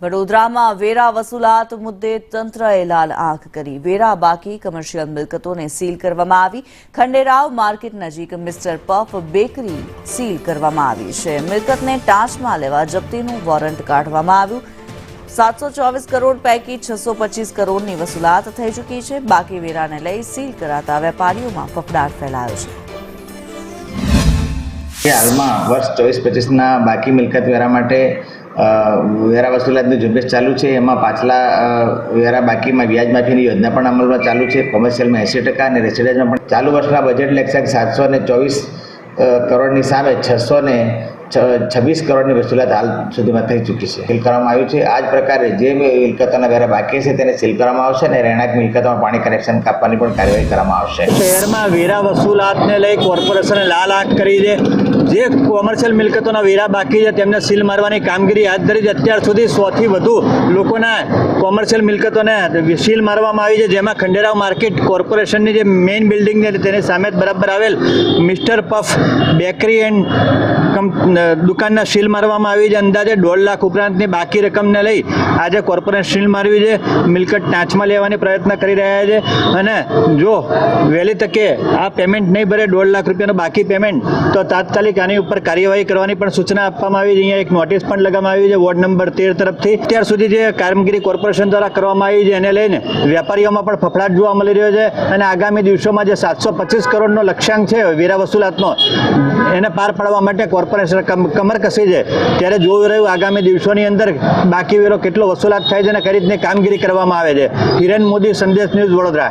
વડોદરામાં વેરા વસૂલાત મુદ્દે તંત્રએ લાલ આંખ કરી વેરા બાકી કમર્શિયલ મિલકતોને સીલ કરવામાં આવી। ખંડેરાવ માર્કેટ નજીક મિસ્ટર પફ બેકરી સીલ કરવામાં આવી છે। મિલકતને ટાંચમાં લેવા જપ્તીનું વોરંટ કાઢવામાં આવ્યું। 724 કરોડ પૈકી 625 કરોડની વસૂલાત થઈ ચૂકી છે। બાકી વેરાને લઈ સીલ કરાતા વેપારીઓમાં ફફડાટ ફેલાયો છે। હાલમાં વર્ષ 24-25ના બાકી મિલકત વેરા માટે વેરા વસૂલાતની ઝુંબેશ ચાલુ છે। એમાં પાછલા વેરા બાકીમાં વ્યાજ માફીની યોજના પણ અમલમાં ચાલુ છે। કોમર્શિયલમાં 80% અને રેસિડેન્સમાં પણ ચાલુ વર્ષના બજેટ લક્ષક 724 કરોડની સામે 626 કરોડની વસૂલાત હાલ સુધીમાં થઈ ચૂકી છે। સીલ કરવામાં આવ્યું છે। આ જ પ્રકારે જે મિલકતોના વેરા બાકી છે તેને સીલ કરવામાં આવશે અને રહેણાંક મિલકતોમાં પાણી કનેક્શન કાપવાની પણ કાર્યવાહી કરવામાં આવશે। શહેરમાં વેરા વસૂલાતને લઈ કોર્પોરેશને લાલ આંખ કરી છે। જે કોમર્શિયલ મિલકતોના વેરા બાકી છે તેમને સીલ મારવાની કામગીરી હાથ ધરી છે। અત્યાર સુધી 100થી વધુ લોકોના કોમર્શિયલ મિલકતોને સીલ મારવામાં આવી છે, જેમાં ખંડેરાવ માર્કેટ કોર્પોરેશનની જે મેઇન બિલ્ડિંગ છે તેની સામે જ બરાબર આવેલ મિસ્ટર પફ બેકરી એન્ડ દુકાનના સીલ મારવામાં આવી છે। અંદાજે 1.5 લાખ ઉપરાંતની બાકી રકમને લઈ આજે કોર્પોરેશન સીલ મારવી છે। મિલકત ટાંચમાં લેવાની પ્રયત્ન કરી રહ્યા છે અને જો વહેલી તકે આ પેમેન્ટ નહીં ભરે 1.5 લાખ રૂપિયાનું બાકી પેમેન્ટ તો તાત્કાલિક આની ઉપર કાર્યવાહી કરવાની પણ સૂચના આપવામાં આવી છે। અહીંયા એક નોટિસ પણ લગાવવામાં આવી છે વોર્ડ નંબર 13 તરફથી। અત્યાર સુધી જે કામગીરી કોર્પોરેશન દ્વારા કરવામાં આવી છે એને લઈને વેપારીઓમાં પણ ફફડાટ જોવા મળી રહ્યો છે અને આગામી દિવસોમાં જે 725 કરોડનો લક્ષ્યાંક છે વેરા વસૂલાતનો એને પાર પાડવા માટે કોર્પોરેશન કમર કસી છે। ત્યારે જોઈ રહ્યું આગામી દિવસોની અંદર બાકી વેરો કેટલો વસૂલાત થાય છે અને કઈ રીતની કામગીરી કરવામાં આવે છે। હિરેન મોદી, સંદેશ ન્યૂઝ, વડોદરા।